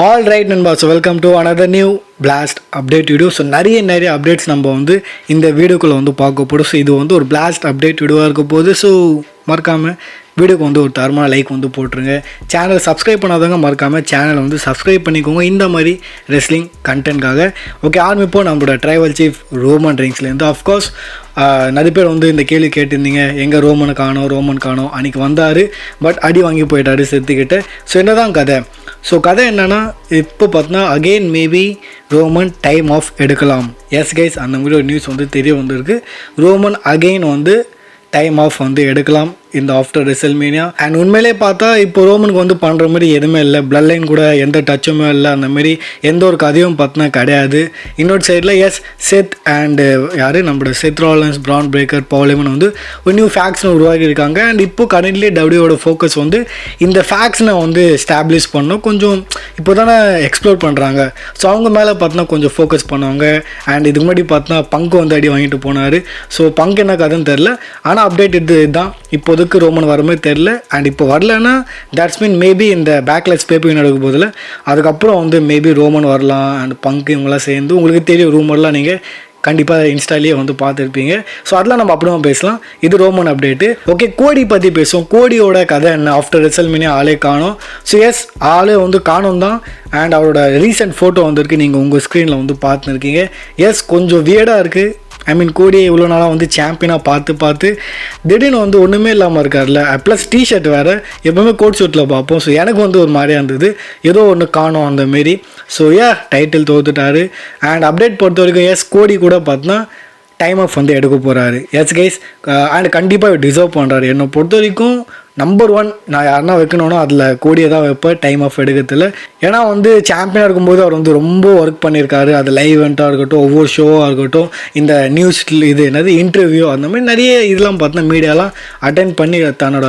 All right நண்பா. So welcome to another new blast update video. So நிறைய updates நம்ம இந்த வீடியோக்குள்ளே பார்க்க போகிறோம். ஸோ இது ஒரு பிளாஸ்ட் அப்டேட் வீடியோவாக இருக்க போகுது. ஸோ மறக்காமல் வீடியோக்கு ஒரு தரமான லைக் போட்டுருங்க. சேனல் சப்ஸ்கிரைப் பண்ணாதவங்க மறக்காமல் சேனலை சப்ஸ்கிரைப் பண்ணிக்கோங்க இந்த மாதிரி ரெஸ்லிங் கண்டென்ட்காக. ஓகே, ஆரம்பிப்போம் நம்மளோட ட்ரைவல் சீஃப் ரோமன் ரெயின்ஸ்லேருந்து. அஃப்கோர்ஸ் நிறைய பேர் இந்த கேள்வி கேட்டிருந்தீங்க, எங்கே ரோமன் காணோம் அன்றைக்கி வந்தார், பட் அடி வாங்கி போயிட்டாரு செத்துக்கிட்டு. ஸோ என்ன தான் கதை? ஸோ கதை என்னென்னா, இப்போ பார்த்தீங்கன்னா again maybe roman time off எடுக்கலாம். எஸ் கைஸ், அந்த மாதிரி ஒரு நியூஸ் தெரிய வந்திருக்கு. ரோமன் அகெயின் டைம் ஆஃப் எடுக்கலாம் இந்த ஆஃப்டர் ரெசல்மேனியா. அண்ட் உண்மையிலே பார்த்தா இப்போ ரோமனுக்கு பண்ணுற மாதிரி எதுவுமே இல்லை. பிளட் லைன் கூட எந்த டச்சுமே இல்லை. அந்த மாதிரி எந்த ஒரு கதையும் பார்த்தா கிடையாது. இன்னொரு சைடில் எஸ் செத் அண்டு யார் நம்மளோட செத் ராலன்ஸ், பிரான் பிரேக்கர், பவுலேமன் ஒரு நியூ ஃபேக்ஷனை உருவாக்கி இருக்காங்க. அண்ட் இப்போ கரண்ட்லி டபிள்யூவோட ஃபோக்கஸ் இந்த ஃபேக்ஷனை ஸ்டாப்ளிஷ் பண்ணோம். கொஞ்சம் இப்போ தானே எக்ஸ்ப்ளோர் பண்ணுறாங்க. ஸோ அவங்க மேலே பார்த்தோன்னா கொஞ்சம் ஃபோக்கஸ் பண்ணுவாங்க. அண்ட் இதுக்கு முன்னாடி பார்த்தோன்னா பங்கு அடி வாங்கிட்டு போனார். ஸோ பங்கு என்ன கதைன்னு தெரில, ஆனால் அப்டேட் இதுதான். இப்போதைக்கு ரோமன் வர மாதிரி தெரில. அண்ட் இப்போ வரலன்னா தட்ஸ் மீன் மேபி இந்த பேக்லெஸ் பேப்பர் நடக்கும் போதில் அதுக்கப்புறம் மேபி ரோமன் வரலாம். அண்ட் பங்கு இவங்களாம் சேர்ந்து உங்களுக்கு தெரியும் ரூமர்லாம் நீங்கள் கண்டிப்பாக இன்ஸ்டாலேயே பார்த்துருப்பீங்க. ஸோ அதெல்லாம் நம்ம அப்படியே பேசலாம். இது ரோமன் அப்டேட்டு. ஓகே, கோடி பற்றி பேசுவோம். கோடியோட கதை என்ன? ஆஃப்டர் ரெசல்மேனியா ஆளே காணோம். ஸோ எஸ், ஆளே காணோம் தான். அண்ட் அவரோட ரீசெண்ட் ஃபோட்டோ வந்திருக்கு, நீங்கள் உங்கள் ஸ்க்ரீனில் பார்த்துருக்கீங்க. எஸ், கொஞ்சம் வியர்டாக இருக்குது. ஐ மீன் கோடியை இவ்வளோ நாளாக சாம்பியனாக பார்த்து திடீர்னு ஒன்றுமே இல்லாமல் இருக்கார்ல. ப்ளஸ் டிஷர்ட் வேறு, எப்போவுமே கோட் ஷூட்டில் பார்ப்போம். ஸோ எனக்கு ஒரு மாதிரியாக இருந்தது, ஏதோ ஒன்று காணோம் அந்தமாரி. ஸோ டைட்டில் தோத்துட்டார். அண்ட் அப்டேட் பொறுத்த வரைக்கும் எஸ், கோடி கூட பார்த்தோன்னா டைம் ஆஃப் எடுக்க போகிறாரு. எஸ் கைஸ், அண்ட் கண்டிப்பாக டிசர்வ் பண்ணுறாரு. என்னை பொறுத்த வரைக்கும் நம்பர் 1 நான் யாருன்னா வைக்கணும்னா அதில் கோடியை தான் வைப்பேன் டைம் ஆஃப் எடுக்கிறதுல. ஏன்னா சாம்பியனாக இருக்கும்போது அவர் ரொம்ப ஒர்க் பண்ணியிருக்காரு. அது லைவ் இவெண்ட்டாக இருக்கட்டும், ஒவ்வொரு ஷோவாக இருக்கட்டும், இந்த நியூஸ் இது என்னது இன்டர்வியூ, அந்த மாதிரி நிறைய இதெல்லாம் பார்த்தா மீடியாலாம் அட்டென்ட் பண்ணி தன்னோட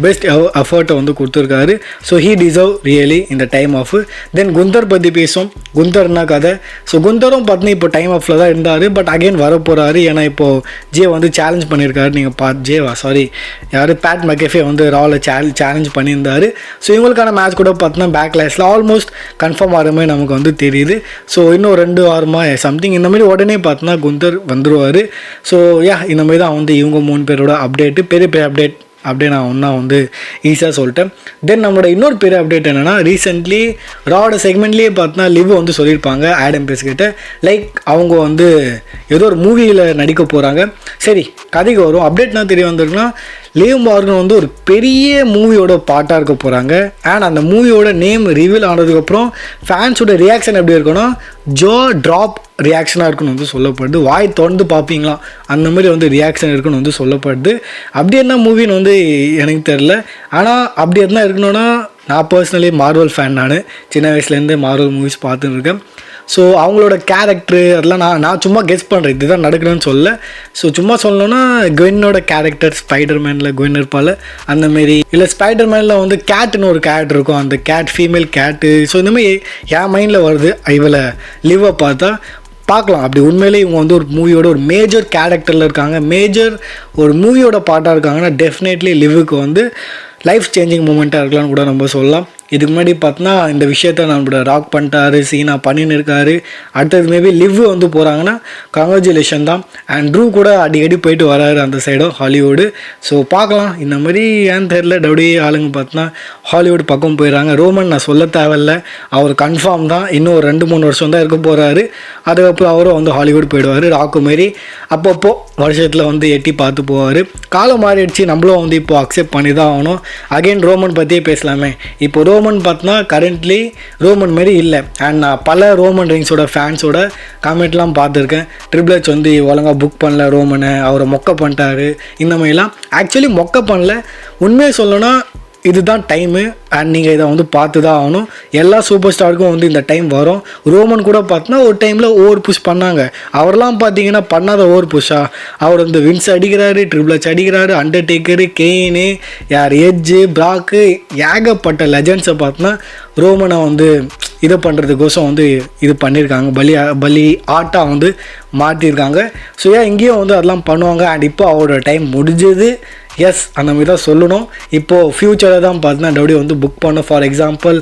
பெஸ்ட் எஃபர்ட்டை கொடுத்துருக்காரு. ஸோ ஹீ டிசர்வ் ரியலி இந்த டைம் ஆஃப். தென் குந்தர் பற்றி பேசுவோம். குந்தர்னா கதை. ஸோ குந்தரும் பார்த்தீங்கன்னா இப்போ டைம் ஆஃபில் தான் இருந்தார், பட் அகெயின் வர போகிறாரு. ஏன்னா இப்போது ஜே சேலஞ்ச் பண்ணியிருக்காரு. நீங்கள் யார் பேட் மெக்கஃபே ராவில் சேலஞ்ச் பண்ணியிருந்தார். ஸோ இவங்களுக்கான மேட்ச் கூட பார்த்தோன்னா பேக்லாஷில் ஆல்மோஸ்ட் கன்ஃபார்ம் ஆகிற மாதிரி நமக்கு தெரியுது. ஸோ இன்னும் 2 வாரமாக சம்திங் இந்த மாதிரி உடனே பார்த்தோன்னா குந்தர் வந்துடுவார். ஸோ இந்த மாதிரி தான் இவங்க 3 பேரோட அப்டேட்டு. பெரிய அப்டேட் அப்படியே நான் ஒன்றா ஈஸியாக சொல்லிட்டேன். தென் நம்மளோட இன்னொரு பெரிய அப்டேட் என்னென்னா, ரீசெண்ட்லி ராவோட செக்மெண்ட்லேயே பார்த்தோன்னா லிவ் சொல்லியிருப்பாங்க ஆடம் பேஸ் கிட்ட, லைக் அவங்க ஏதோ ஒரு மூவியில் நடிக்க போகிறாங்க. சரி, கதைக்கு வரும். அப்டேட்னா தெரிய வந்திருக்குன்னா, லிவ் மார்கன் ஒரு பெரிய மூவியோட பாட்டாக இருக்க போகிறாங்க. அண்ட் அந்த மூவியோட நேம் ரிவீல் ஆனதுக்கப்புறம் ஃபேன்ஸோட ரியாக்ஷன் எப்படி இருக்குன்னா, ஜோ ட்ராப் ரியாக்ஷனாக இருக்குன்னு சொல்லப்படுது. வாய் தொடர்ந்து பார்ப்பீங்களா அந்த மாதிரி ரியாக்ஷன் இருக்குன்னு சொல்லப்படுது. அப்படி என்ன மூவின்னு எனக்கு தெரில. ஆனால் அப்படி என்ன இருக்கணும்னா, நான் பர்சனலி மார்வல் ஃபேன். நான் சின்ன வயசுலேருந்து மார்வல் மூவிஸ் பார்த்துன்னு இருக்கேன். ஸோ அவங்களோட கேரக்டரு அதெல்லாம் நான் சும்மா கெஸ் பண்ணுறேன், இதுதான் நடக்கணும்னு சொல்ல. ஸோ சும்மா சொல்லணுன்னா, குவென்னோட கேரக்டர் ஸ்பைடர்மேனில் குவென் இருப்பாள் அந்தமாரி, இல்லை ஸ்பைடர்மேனில் கேட்டுன்னு ஒரு கேரக்டர் இருக்கும், அந்த கேட் ஃபீமேல் கேட்டு. ஸோ இந்தமாதிரி என் மைண்டில் வருது. இவளை லிவ்வை பார்த்தா பார்க்கலாம். அப்படி உண்மையிலே இவங்க ஒரு மூவியோட ஒரு மேஜர் கேரக்டரில் இருக்காங்க, மேஜர் ஒரு மூவியோட பாட்டாக இருக்காங்கன்னா டெஃபினெட்லி லிவ்வுக்கு லைஃப் சேஞ்சிங் மூமெண்ட்டாக இருக்கலாம்னு கூட நம்ம சொல்லலாம். இதுக்கு முன்னாடி பார்த்தோன்னா இந்த விஷயத்த நம்மளோட ராக் பண்ணிட்டாரு, சீனா பண்ணின்னு இருக்காரு. அடுத்தது மேபி லிவ் போகிறாங்கன்னா கங்க்ராச்சுலேஷன் தான். அண்ட் ட்ரூ கூட அடிக்கடி போயிட்டு வராரு அந்த சைடும் ஹாலிவுட். ஸோ பார்க்கலாம். இந்த மாதிரி ஏன்னு தெரில, டபிள்யூ ஆளுங்க பார்த்தோன்னா ஹாலிவுட் பக்கம் போயிடறாங்க. ரோமன் நான் சொல்ல தேவையில்ல, அவர் கன்ஃபார்ம் தான். இன்னும் ஒரு 2-3 வருஷம் தான் இருக்க போகிறாரு. அதுக்கப்புறம் அவரும் ஹாலிவுட் போயிடுவார். ராக்கு மாரி அப்பப்போ வருஷத்தில் எட்டி பார்த்து போவார். காலம் மாறிடுச்சு, நம்மளும் இப்போ அக்செப்ட் பண்ணி தான் ஆகணும். அகெயின் ரோமன் பற்றியே பேசலாமே. இப்போ ரோமன் பார்த்தோன்னா கரண்ட்லி ரோமன் மாரி இல்லை. அண்ட் நான் பல ரோமன் ரெயின்ஸோட ஃபேன்ஸோட கமெண்ட்லாம் பார்த்துருக்கேன். ட்ரிபிள் ஹெச் ஒழுங்காக புக் பண்ணல ரோமனை, அவரை மொக்க பண்ணிட்டாரு, இந்த மாதிரிலாம். ஆக்சுவலி மொக்க பண்ணல, உண்மையை சொல்லணும்னா இதுதான் டைமு. அண்ட் நீங்கள் இதை பார்த்து தான் ஆகணும். எல்லா சூப்பர் ஸ்டாருக்கும் இந்த டைம் வரும். ரோமன் கூட பார்த்தோன்னா ஒரு டைமில் ஓவர் புஷ் பண்ணாங்க. அவரெல்லாம் பார்த்தீங்கன்னா பண்ணாத ஓவர் புஷ்ஷா, அவர் வின்ஸ் அடிக்கிறாரு, ட்ரிபிள் ஹெச் அடிக்கிறாரு, அண்டர்டேக்கரு, கெயினு, எட்ஜு, பிராக்கு, ஏகப்பட்ட லெஜண்ட்ஸை பார்த்தோன்னா ரோமனை இதை பண்ணுறதுக்கோசம் இது பண்ணியிருக்காங்க. பலி ஆட்டாக மாற்றிருக்காங்க. ஸோ இங்கேயும் அதெல்லாம் பண்ணுவாங்க. அண்ட் இப்போ அவரோட டைம் முடிஞ்சது. எஸ் அந்த மாதிரி தான் சொல்லணும். இப்போது ஃப்யூச்சரை தான் பார்த்தீங்கன்னா டபிள்யூ வந்து புக் பண்ணோம். ஃபார் எக்ஸாம்பிள்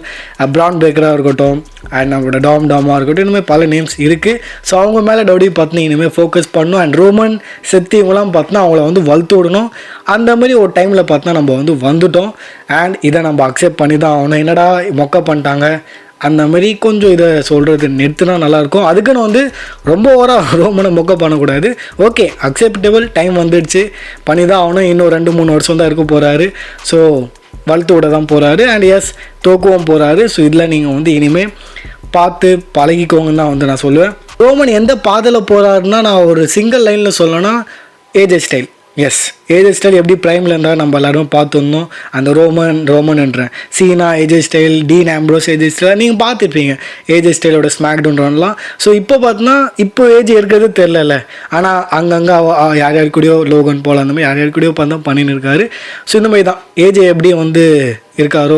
பிரான் பிரேக்கராக இருக்கட்டும் அண்ட் நம்மளோட டாமாக இருக்கட்டும், இனிமேல் பல நேம்ஸ் இருக்குது. ஸோ அவங்க மேலே டபிள்யூ பார்த்தீங்கன்னா இனிமேல் ஃபோக்கஸ் பண்ணணும். அண்ட் ரோமன் செத்து இவங்களாம் பார்த்தீங்கன்னா அவங்கள வந்து வளர்த்து விடணும். அந்த மாதிரி ஒரு டைமில் பார்த்தீங்கன்னா நம்ம வந்து வந்துட்டோம். அண்ட் இதை நம்ம அக்செப்ட் பண்ணி தான் ஆகணும். என்னடா மொக்க பண்ணிட்டாங்க அந்த மாதிரி கொஞ்சம் இதை சொல்கிறது நிறுத்தினா நல்லாயிருக்கும். அதுக்குன்னு வந்து ரொம்ப ஓவராக ரோமனை மொக்க பண்ணக்கூடாது. ஓகே, அக்செப்டபிள், டைம் வந்துடுச்சு, பண்ணி தான் ஆகணும். இன்னும் 2-3 வருஷம் தான் இருக்க போகிறாரு. ஸோ வளர்த்து விட தான் போகிறாரு. அண்ட் எஸ், தோக்கவும் போகிறாரு. ஸோ இதில் நீங்கள் வந்து இனிமேல் பார்த்து பழகிக்கோங்கன்னு தான் வந்து நான் சொல்லுவேன். ரோமன் எந்த பாதையில் போகிறாருன்னா, நான் ஒரு சிங்கிள் லைனில் சொல்லணும்னா AJ style. Yes, AJ style எப்படி ப்ரைமில் இருந்தால் நம்ம எல்லாரும் பார்த்துருந்தோம். அந்த ரோமன்ன்றேன் Cena AJ style, Dean Ambrose AJ style நீங்கள் பார்த்துருப்பீங்க ஏஜே ஸ்டைலோட ஸ்மாக் டவுன் ரன்லாம். ஸோ இப்போ பார்த்தோன்னா இப்போ ஏஜ் இருக்கிறது தெரில. ஆனால் அங்கங்கே யார் யார் கூடயோ லோகன் போல் அந்த மாதிரி யார் யார் கூடயோ பார்த்தா பண்ணின்னு இருக்காரு. ஸோ இந்த மாதிரி தான் ஏஜே எப்படி வந்து இருக்காரோ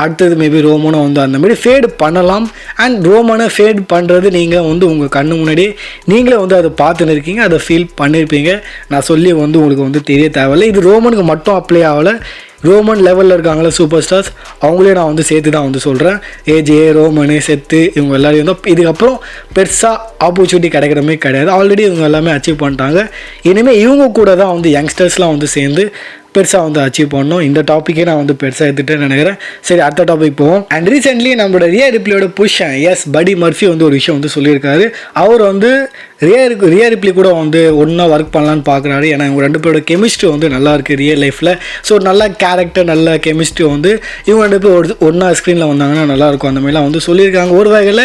அடுத்தது மேபி ரோமனை வந்து அந்த மாதிரி ஃபேடு பண்ணலாம். அண்ட் ரோமனை ஃபேட் பண்ணுறது நீங்கள் வந்து உங்கள் கண்ணு முன்னாடியே நீங்களே வந்து அதை பார்த்துன்னு இருக்கீங்க, அதை ஃபீல் பண்ணியிருப்பீங்க. நான் சொல்லி வந்து உங்களுக்கு வந்து தெரிய தேவையில்லை. இது ரோமனுக்கு மட்டும் அப்ளை ஆகலை. ரோமன் லெவலில் இருக்காங்களே சூப்பர் ஸ்டார்ஸ், அவங்களே நான் வந்து சேர்த்து தான் வந்து சொல்கிறேன். ஏஜே, ரோமனு, செத்து இவங்க எல்லாரையும் வந்து இதுக்கப்புறம் பெருசாக ஆப்பர்ச்சுனிட்டி கிடைக்கிற மாதிரி கிடையாது. ஆல்ரெடி இவங்க எல்லாமே அச்சீவ் பண்ணிட்டாங்க. இனிமேல் இவங்க கூட தான் வந்து யங்ஸ்டர்ஸ்லாம் வந்து சேர்ந்து பெருசாக வந்து அச்சீவ் பண்ணணும். இந்த டாப்பிக்கே நான் வந்து பெருசாக எடுத்துகிட்டேன்னு நினைக்கிறேன். சரி, அடுத்த டாபிக் போவோம். அண்ட் ரீசென்ட்லி நம்மளோட ரியா ரிப்ளியோட புருஷன் எஸ் படி மர்ஃபி வந்து ஒரு விஷயம் வந்து சொல்லியிருக்காரு. அவர் வந்து ரியா ரிப்ளி கூட வந்து ஒன்றா ஒர்க் பண்ணலான்னு பார்க்குறாரு. ஏன்னா இவங்க 2 பேரோட கெமிஸ்ட்ரி வந்து நல்லா இருக்குது ரியல் லைஃப்பில். ஸோ நல்ல கேரக்டர், நல்ல கெமிஸ்ட்ரி வந்து இவங்க 2 பேர் ஒன்றா ஸ்க்ரீனில் வந்தாங்கன்னா நல்லாயிருக்கும். அந்த மாதிரிலாம் வந்து சொல்லியிருக்காங்க. ஒரு வகையில்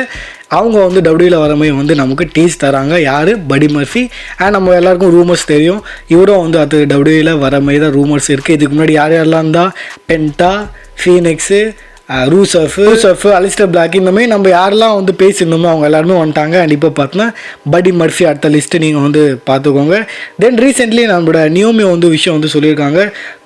அவங்க வந்து டபிள்யூவில் வர மாதிரி வந்து நமக்கு டீஸ் தராங்க. யார்? படி மர்ஃபி. அண்ட் நம்ம எல்லாருக்கும் ரூமர்ஸ் தெரியும், இவரும் வந்து அது டபிள்யூவில் வர மாதிரி தான் ரூமர்ஸ் இருக்குது. இதுக்கு முன்னாடி யார் யாரெல்லாம் இருந்தால் பென்டா, ஃபீனிக்ஸு, ரூசஃப், அலிஸ்டர் பிளாக், இந்த மாதிரி நம்ம யாரெல்லாம் வந்து பேசியிருந்தோமோ அவங்க எல்லாருமே வந்துட்டாங்க. அண்ட் இப்போ பார்த்தோன்னா படி மர்ஃபி அடுத்த லிஸ்ட்டு நீங்கள் வந்து பார்த்துக்கோங்க. தென் ரீசெண்ட்லி நம்மளோட நியோமி வந்து விஷயம் வந்து சொல்லியிருக்காங்க.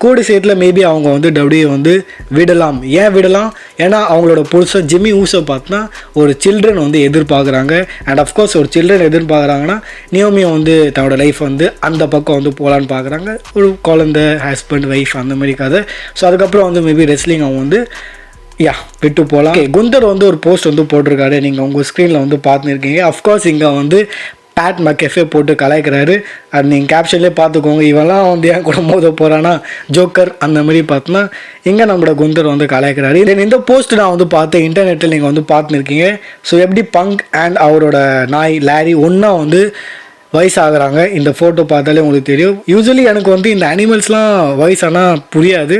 கூடி சேர்த்தில் மேபி அவங்க வந்து டபிள்யூ வந்து விடலாம். ஏன் விடலாம்? ஏன்னா அவங்களோட புதுசாக ஜிம்மி ஊசோ பார்த்தோன்னா ஒரு சில்ட்ரன் வந்து எதிர்பார்க்குறாங்க. அண்ட் அஃப்கோர்ஸ் ஒரு சில்ட்ரன் எதிர்பார்க்குறாங்கன்னா நியோமியை வந்து தன்னோட லைஃப் வந்து அந்த பக்கம் வந்து போகலான்னு பார்க்குறாங்க. ஒரு குழந்தை, ஹஸ்பண்ட், ஒய்ஃப் அந்த மாதிரி கதை. ஸோ அதுக்கப்புறம் வந்து மேபி ரெஸ்லிங் அவங்க வந்து விட்டு போகலாம். குந்தர் வந்து ஒரு போஸ்ட் வந்து போட்டிருக்காரு, நீங்கள் உங்கள் ஸ்க்ரீனில் வந்து பார்த்துருக்கீங்க. அஃப்கோர்ஸ் இங்கே வந்து பேட் மக்கெஃபே போட்டு கலாய்க்கிறாரு. அது நீங்கள் கேப்ஷன்லேயே பார்த்துக்கோங்க. இவெல்லாம் வந்து ஏன் கூட மோத போகிறான்னா ஜோக்கர் அந்த மாதிரி பார்த்தோன்னா இங்கே நம்மளோட குந்தர் வந்து கலாய்க்கிறாரு. இந்த போஸ்ட் நான் வந்து பார்த்தேன், இன்டர்நெட்டில் நீங்கள் வந்து பார்த்துருக்கீங்க. ஸோ எப்படி பங்க் அண்ட் அவரோட நாய் லாரி ஒன்றா வந்து வயசாகிறாங்க. இந்த ஃபோட்டோ பார்த்தாலே உங்களுக்கு தெரியும். யூஸ்வலி எனக்கு வந்து இந்த அனிமல்ஸ்லாம் வயசானால் புரியாது.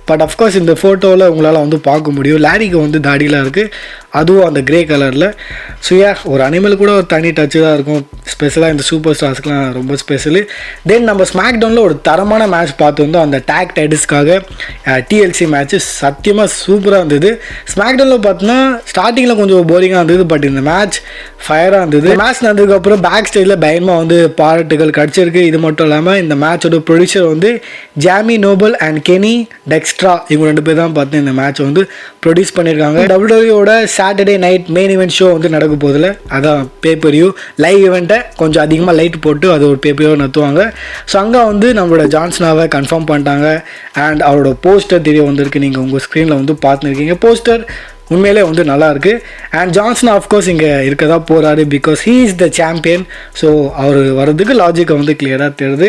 பட் அஃப்கோர்ஸ் இந்த ஃபோட்டோவில் உங்களால் வந்து பார்க்க முடியும். லாரிக்கு வந்து தாடிலாம் இருக்குது, அதுவும் அந்த கிரே கலரில். ஸோ ஒரு அனிமல் கூட ஒரு தனி டச்சு தான் இருக்கும். ஸ்பெஷலாக இந்த சூப்பர் ஸ்டார்ஸ்க்குலாம் ரொம்ப ஸ்பெஷலு. தென் நம்ம ஸ்மாக் டவுனில் ஒரு தரமான மேட்ச் பார்த்துருந்தோம். அந்த டேக் டைட்டில்ஸ்க்காக டிஎல்சி மேட்ச்சு சத்தியமாக சூப்பராக இருந்தது. ஸ்மாக் டவுனில் பார்த்தோன்னா ஸ்டார்டிங்கில் கொஞ்சம் போரிங்காக இருந்தது. பட் இந்த மேட்ச் ஃபயராக இருந்தது. மேட்ச் நடந்ததுக்கப்புறம் பேக் ஸ்டேஜில் பயமாக வந்து பாராட்டுகள் கிடச்சிருக்கு. இது மட்டும் இல்லாமல் இந்த மேட்சோட ப்ரொடியூசர் வந்து ஜாமி நோபல் அண்ட் கெனி டெக்ஸ்ட்ரா, இவங்க 2 பேர் தான் பார்த்து இந்த மேட்ச் வந்து ப்ரொடியூஸ் பண்ணியிருக்காங்க. டபிள்யூடபிள்யூட Saturday night main event show வந்து நடக்க போதில்லை, அதான் பேப்பர்யூ லைவ் ஈவெண்ட்டை கொஞ்சம் அதிகமாக லைட் போட்டு அது ஒரு பேப்பரையோ நடத்துவாங்க. ஸோ அங்கே வந்து நம்மளோட ஜான்சனாவை கன்ஃபார்ம் பண்ணிட்டாங்க. அண்ட் அவரோட போஸ்டர் தெரிய வந்திருக்கு, நீங்கள் உங்கள் ஸ்க்ரீனில் வந்து பார்த்துருக்கீங்க. போஸ்டர் உண்மையிலே வந்து நல்லாயிருக்கு. அண்ட் ஜான்சன் ஆஃப்கோர்ஸ் இங்கே இருக்க தான் போகிறாரு, because he is the champion. So அவர் வர்றதுக்கு லாஜிக்கை வந்து கிளியராக தெரியுது.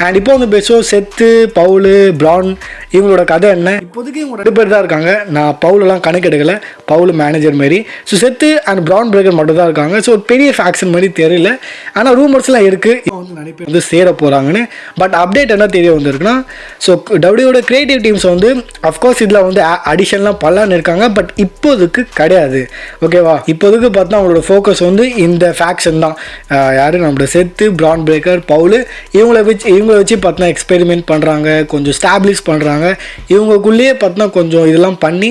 அண்ட் இப்போ வந்து பேசுவோம் செத்து, பவுலு, பிரான் இவங்களோட கதை என்ன. இப்போதைக்கு இவங்க 2 பேர் தான் இருக்காங்க. நான் பவுலெலாம் கணக்கு எடுக்கலை, பவுல் மேனேஜர் மாரி. ஸோ செத்து அண்ட் பிரான் பிரேக்கர் மட்டும் தான் இருக்காங்க. ஸோ ஒரு பெரிய ஃபேக்ஷன் மாதிரி தெரியல. ஆனால் ரூமர்ஸ்லாம் இருக்குது, இப்போ வந்து நிறைய பேர் வந்து சேர போகிறாங்கன்னு. பட் அப்டேட் என்ன தெரிய வந்திருக்குன்னா, ஸோ டபிள்யூட கிரியேட்டிவ் டீம்ஸ் வந்து அஃப்கோர்ஸ் இதில் வந்து அடிஷன்லாம் பண்ணலான்னு இருக்காங்க. பட் இப்போதுக்கு கிடையாது, ஓகேவா? இப்போதுக்கு பார்த்தா அவங்களோட ஃபோக்கஸ் வந்து இந்த ஃபேக்ஷன் தான். யார்? நம்மளோட செத்து, பிரான் பிரேக்கர், பவுலு இவங்களை வச்சு பார்த்தா எக்ஸ்பெரிமெண்ட் பண்ணுறாங்க, கொஞ்சம் ஸ்டாப்ளிஷ் பண்ணுறாங்க. இவங்களுக்குள்ளேயே பார்த்தா கொஞ்சம் இதெல்லாம் பண்ணி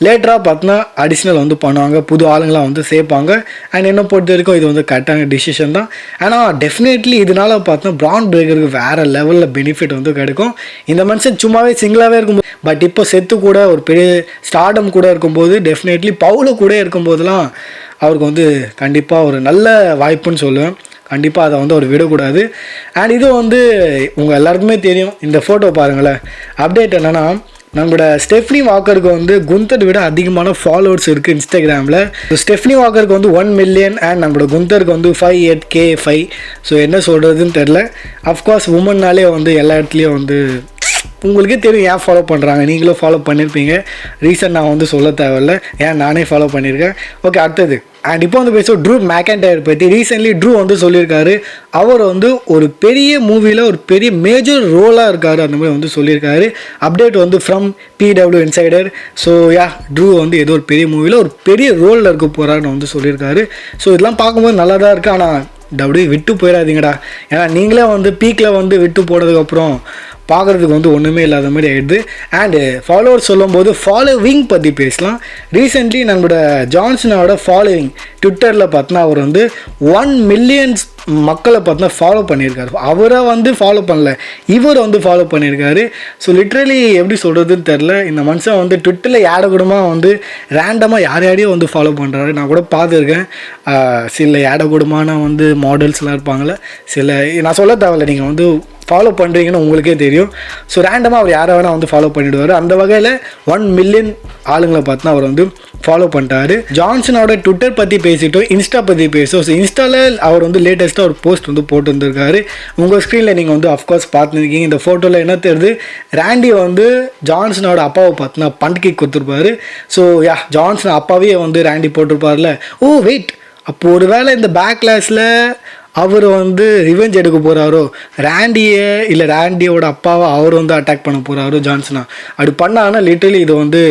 லேட்டராக பார்த்தோன்னா அடிஷ்னல் வந்து பண்ணுவாங்க, புது ஆளுங்களாம் வந்து சேர்ப்பாங்க. அண்ட் என்ன பொறுத்த வரைக்கும் இது வந்து கரெக்டான டிசிஷன் தான். ஆனால் டெஃபினெட்லி இதனால் பார்த்தோன்னா பிரான் பிரேக்கருக்கு வேறு லெவலில் பெனிஃபிட் வந்து கிடைக்கும். இந்த மனுஷன் சும்மாவே சிங்கிளாகவே இருக்கும்போது, பட் இப்போ செத்து கூட ஒரு பெரிய ஸ்டார்டம் கூட இருக்கும்போது, டெஃபினெட்லி பவுலு கூட இருக்கும்போதெல்லாம் அவருக்கு வந்து கண்டிப்பாக ஒரு நல்ல வாய்ப்புன்னு சொல்லுவேன். கண்டிப்பாக அதை வந்து அவர் விடக்கூடாது. அண்ட் இது வந்து உங்கள் எல்லாருக்குமே தெரியும். இந்த ஃபோட்டோ பாருங்களேன். அப்டேட் என்னென்னா, நம்மளோட ஸ்டெஃப்னி வாக்கருக்கு வந்து குந்தர் விட அதிகமான ஃபாலோவர்ஸ் இருக்குது இன்ஸ்டாகிராமில். ஸ்டெஃப்னி வாக்கருக்கு வந்து 1 மில்லியன் அண்ட் நம்மளோட குந்தருக்கு வந்து 58K5. ஸோ என்ன சொல்கிறதுன்னு தெரில. அஃப்கோர்ஸ் உமன்னாலே வந்து எல்லா இடத்துலையும் வந்து உங்களுக்கே தெரியும் ஏன் ஃபாலோ பண்ணுறாங்க. நீங்களும் ஃபாலோ பண்ணியிருப்பீங்க. ரீசன் நான் வந்து சொல்ல தேவையில்ல, ஏன் நானே ஃபாலோ பண்ணியிருக்கேன். ஓகே, அடுத்தது அண்ட் இப்போ வந்து பேசுவோம் ட்ரூ மேக்கன்டையர் பற்றி. ரீசென்ட்லி ட்ரூ வந்து சொல்லியிருக்காரு, அவர் வந்து ஒரு பெரிய மூவியில் ஒரு பெரிய மேஜர் ரோலாக இருக்கார், அந்த மாதிரி வந்து சொல்லியிருக்காரு. அப்டேட் வந்து from PW insider. So true வந்து ஏதோ ஒரு பெரிய மூவியில் ஒரு பெரிய ரோலில் இருக்க போகிறாருன்னு வந்து சொல்லியிருக்காரு. ஸோ இதெல்லாம் பார்க்கும்போது நல்லா தான் இருக்குது. ஆனால் அப்படியே விட்டு போயிடாதீங்கடா. ஏன்னா நீங்களே வந்து பீக்கில் வந்து விட்டு போனதுக்கப்புறம் பார்க்குறதுக்கு வந்து ஒன்றுமே இல்லாத மாதிரி ஆகிடுது. அண்டு ஃபாலோவர்ஸ் சொல்லும்போது ஃபாலோவிங் பற்றி பேசலாம். ரீசெண்ட்லி நம்மளோட ஜான்சனோட ஃபாலோவிங் ட்விட்டரில் பார்த்தா அவர் வந்து 1 மில்லியன்ஸ் மக்களை பார்த்தா ஃபாலோ பண்ணியிருக்காரு. அவரை வந்து ஃபாலோ பண்ணல, இவர் வந்து ஃபாலோ பண்ணியிருக்காரு. ஸோ லிட்ரலி எப்படி சொல்கிறதுன்னு தெரில. இந்த மனுஷன் வந்து ட்விட்டரில் ஏடக்கூடமாக வந்து ரேண்டமாக யாரையும் வந்து ஃபாலோ பண்ணுறாரு. நான் கூட பார்த்துருக்கேன். சில ஏடக்கூடமான வந்து மாடல்ஸ்லாம் இருப்பாங்களே, சில நான் சொல்ல தேவையில்ல, நீங்கள் வந்து ஃபாலோ பண்ணுறீங்கன்னு உங்களுக்கே தெரியும். ஸோ ரேண்டமாக அவர் யாரை வேணால் வந்து ஃபாலோ பண்ணிவிடுவார். அந்த வகையில் 1 மில்லியன் ஆளுங்களை பார்த்து அவர் வந்து ஃபாலோ பண்ணிட்டாரு. ஜான்சனோட ட்விட்டர் பற்றி பேசிட்டோம், இன்ஸ்டா பற்றி பேசுவோம். ஸோ இன்ஸ்டாவில் அவர் வந்து லேட்டஸ்ட்டாக ஒரு போஸ்ட் வந்து போட்டு வந்திருக்காரு. உங்கள் ஸ்க்ரீனில் நீங்கள் வந்து அஃப்கோர்ஸ் பார்த்துருக்கீங்க. இந்த ஃபோட்டோவில் என்ன தெரியுது, ராண்டி வந்து ஜான்சனோட அப்பாவை பார்த்தினா பண்டிகை கொடுத்துருப்பாரு. ஸோ ஜான்சன் அப்பாவே வந்து ராண்டி போட்டிருப்பார்ல. ஓ வெயிட், அப்போது ஒரு வேளை இந்த பேக் கிளாஸில் அவர் வந்து ரிவெஞ்ச் எடுக்க போகிறாரோ, ராண்டியை இல்லை ராண்டியோட அப்பாவை அவர் வந்து அட்டாக் பண்ண போகிறாரோ ஜான்சனா. அப்படி பண்ணாங்கன்னா லிட்டரலி இது வந்து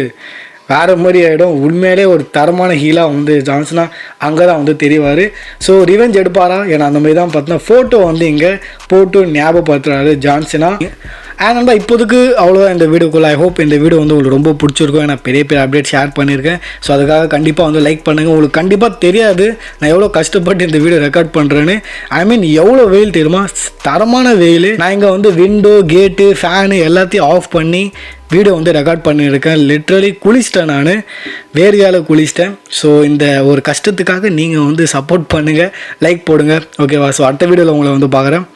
வேறு மாதிரி ஆகிடும். உண்மையிலே ஒரு தரமான ஹீலாக வந்து ஜான்சனா அங்கே தான் வந்து தெரிவார். ஸோ ரிவெஞ்ச் எடுப்பாரா, ஏன்னா அந்த மாதிரி தான் பார்த்தீங்கன்னா ஃபோட்டோ வந்து இங்கே போட்டு ஞாபகப்படுத்துகிறாரு ஜான்சனா. அண்ட் இப்போதுக்கு அவ்வளோதான் இந்த வீடியோக்குள்ள. ஐ ஹோப் இந்த வீடியோ வந்து உங்களுக்கு ரொம்ப பிடிச்சிருக்கும். ஏன்னா பெரிய பெரிய அப்டேட் ஷேர் பண்ணியிருக்கேன். ஸோ அதுக்காக கண்டிப்பாக வந்து லைக் பண்ணுங்கள். உங்களுக்கு கண்டிப்பாக தெரியாது நான் எவ்வளோ கஷ்டப்பட்டு இந்த வீடியோ ரெக்கார்ட் பண்ணுறேன்னு. ஐ மீன் எவ்வளோ வெயில் தெரியுமா, தரமான வெயில். நான் இங்கே வந்து விண்டோ, கேட்டு, ஃபேனு எல்லாத்தையும் ஆஃப் பண்ணி வீடியோ வந்து ரெக்கார்ட் பண்ணியிருக்கேன். லிட்ரலி குளிச்சிட்டேன், நான் வேர்வையால் குளிச்சிட்டேன். ஸோ இந்த ஒரு கஷ்டத்துக்காக நீங்கள் வந்து சப்போர்ட் பண்ணுங்கள், லைக் போடுங்க. ஓகேவா? ஸோ அடுத்த வீடியோவில் உங்களை வந்து பார்க்குறேன்.